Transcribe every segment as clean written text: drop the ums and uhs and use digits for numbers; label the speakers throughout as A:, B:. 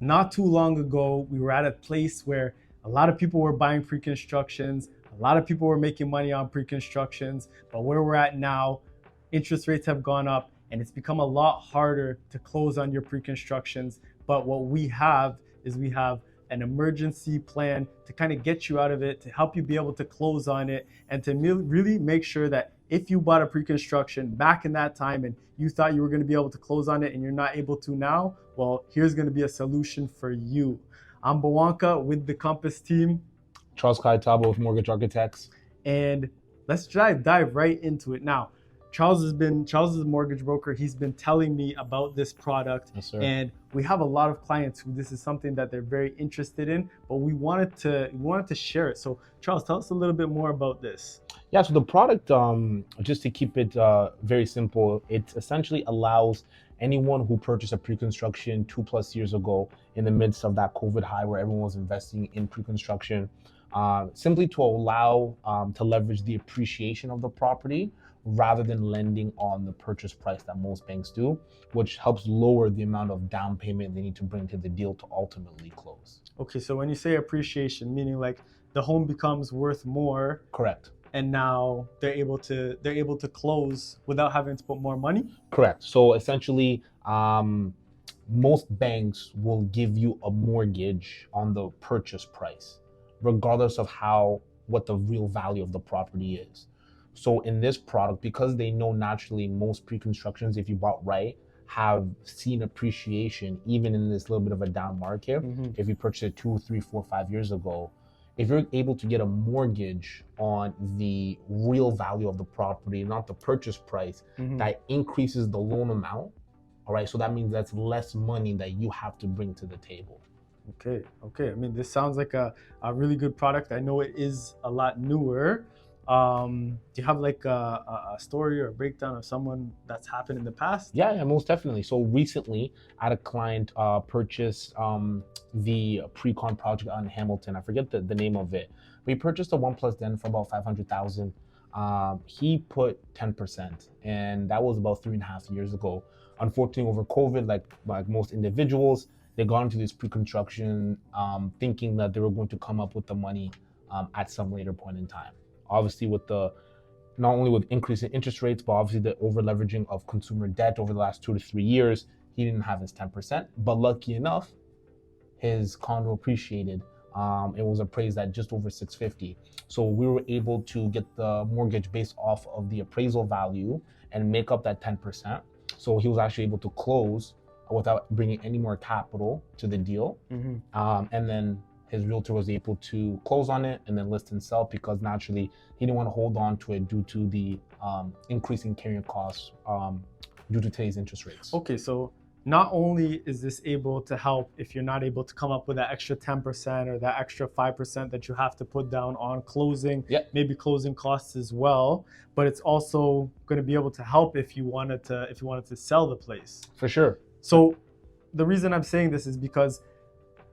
A: not too long ago, we were at a place where a lot of people were buying pre-constructions, a lot of people were making money on pre-constructions, but where we're at now, interest rates have gone up and it's become a lot harder to close on your pre-constructions. But what we have is we have an emergency plan to kind of get you out of it, to help you be able to close on it, and to really make sure that if you bought a pre-construction back in that time and you thought you were going to be able to close on it and you're not able to now, well, here's going to be a solution for you. I'm Bawanka with the Compass team.
B: Charles Kaitabo with Mortgage Architects.
A: And let's dive right into it. Now, Charles is a mortgage broker. He's been telling me about this product.
B: Yes, sir.
A: And we have a lot of clients who this is something that they're very interested in, but we wanted to share it. So Charles, tell us a little bit more about this.
B: Yeah, so the product, just to keep it very simple, it essentially allows anyone who purchased a pre-construction 2+ years ago in the midst of that COVID high where everyone was investing in pre-construction, simply to allow to leverage the appreciation of the property rather than lending on the purchase price that most banks do, which helps lower the amount of down payment they need to bring to the deal to ultimately close.
A: Okay, so when you say appreciation, meaning like the home becomes worth more.
B: Correct.
A: And now they're able to close without having to put more money?
B: Correct. So essentially, most banks will give you a mortgage on the purchase price, regardless of what the real value of the property is. So in this product, because they know naturally most pre-constructions, if you bought right, have seen appreciation even in this little bit of a down market.
A: Mm-hmm.
B: If you purchased it 2, 3, 4, 5 years ago, if you're able to get a mortgage on the real value of the property, not the purchase price,
A: Mm-hmm.
B: that increases the loan amount. All right, so that means that's less money that you have to bring to the table.
A: Okay. I mean, this sounds like a really good product. I know it is a lot newer. Do you have like a story or a breakdown of someone that's happened in the past?
B: Yeah, most definitely. So recently, I had a client purchase the pre-con project on Hamilton. I forget the name of it. We purchased a 1+ den for about $500,000. He put 10%, and that was about 3.5 years ago. Unfortunately, over COVID, like most individuals, they got into this pre-construction thinking that they were going to come up with the money at some later point in time. Obviously, not only with increasing interest rates, but obviously the over leveraging of consumer debt over the last 2 to 3 years, he didn't have his 10%. But lucky enough, his condo appreciated. It was appraised at just over $650. So we were able to get the mortgage based off of the appraisal value and make up that 10%. So he was actually able to close without bringing any more capital to the deal.
A: Mm-hmm.
B: And then his realtor was able to close on it and then list and sell, because naturally he didn't want to hold on to it due to the increasing carrying costs due to today's interest rates.
A: Okay, so not only is this able to help if you're not able to come up with that extra 10% or that extra 5% that you have to put down on closing,
B: Yep.
A: maybe closing costs as well, but it's also going to be able to help if you wanted to sell the place.
B: For sure.
A: So the reason I'm saying this is because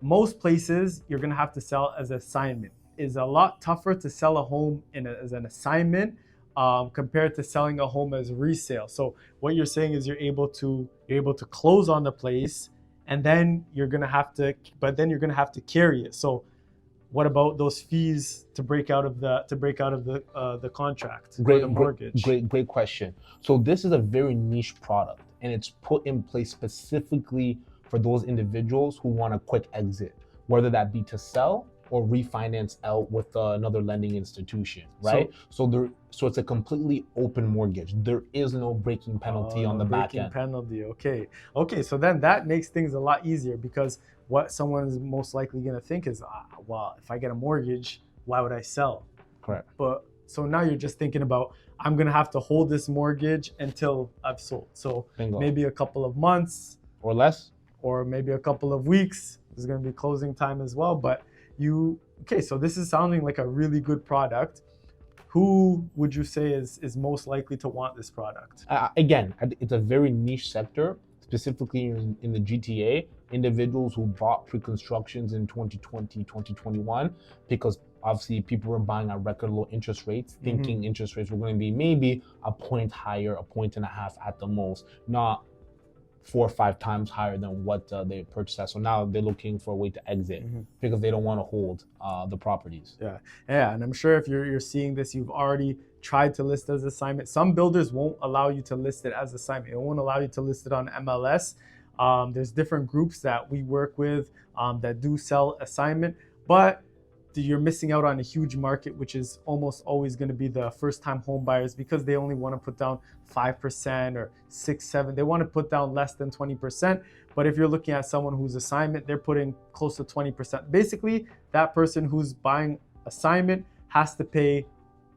A: most places you're going to have to sell as assignment. It's a lot tougher to sell a home as an assignment compared to selling a home as resale. So what you're saying is you're able to close on the place, and then you're going to have to carry it. So what about those fees to break out of the contract, the mortgage?
B: Great question. So this is a very niche product, and it's put in place specifically for those individuals who want a quick exit, whether that be to sell or refinance out with another lending institution, right? So it's a completely open mortgage. There is no breaking penalty on the back end.
A: Penalty, okay. So then that makes things a lot easier, because what someone is most likely going to think is, well, if I get a mortgage, why would I sell?
B: Correct.
A: But so now you're just thinking about, I'm going to have to hold this mortgage until I've sold. So
B: Bingo.
A: Maybe a couple of months
B: or less,
A: or maybe a couple of weeks. There's going to be closing time as well. But so this is sounding like a really good product. Who would you say is most likely to want this product?
B: Again, it's a very niche sector, specifically in the GTA. Individuals who bought pre-constructions in 2020, 2021, because obviously people were buying at record low interest rates, thinking interest rates were going to be maybe a point higher, 1.5 points at the most, not 4 or 5 times higher than what they purchased at. So now they're looking for a way to exit because they don't want to hold the properties.
A: Yeah, and I'm sure if you're seeing this, you've already tried to list as assignment. Some builders won't allow you to list it as assignment. It won't allow you to list it on MLS. There's different groups that we work with that do sell assignment, but you're missing out on a huge market, which is almost always going to be the first-time home buyers, because they only want to put down 5% or 6-7. They want to put down less than 20%. But if you're looking at someone who's assignment, they're putting close to 20%. Basically, that person who's buying assignment has to pay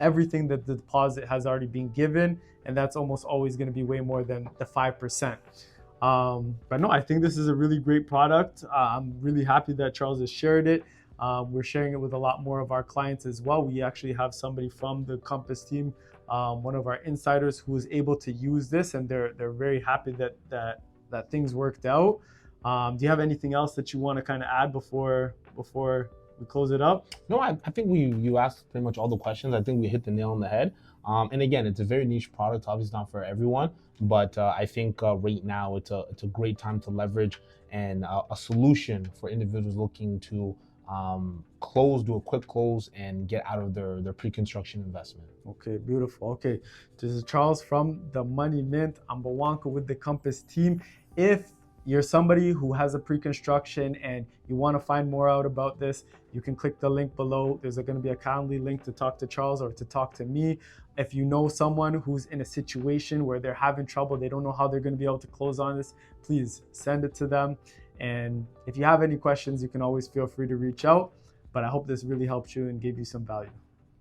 A: everything that the deposit has already been given, and that's almost always going to be way more than the 5%. But no, I think this is a really great product. I'm really happy that Charles has shared it. We're sharing it with a lot more of our clients as well. We actually have somebody from the Compass team, one of our insiders, who is able to use this, and they're very happy that things worked out. Do you have anything else that you want to kind of add before we close it up?
B: No, I think you asked pretty much all the questions. I think we hit the nail on the head. And again, it's a very niche product. Obviously, not for everyone, but I think right now it's a great time to leverage and a solution for individuals looking to do a quick close and get out of their pre-construction investment.
A: Okay, beautiful. Okay, this is Charles from the Money Mint. I'm Bawanka with the Compass team. If you're somebody who has a pre-construction and you want to find more out about this, you can click the link below. There's going to be a Calendly link to talk to Charles or to talk to me. If you know someone who's in a situation where they're having trouble, they don't know how they're going to be able to close on this, please send it to them. And if you have any questions, you can always feel free to reach out. But I hope this really helped you and gave you some value.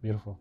B: Beautiful.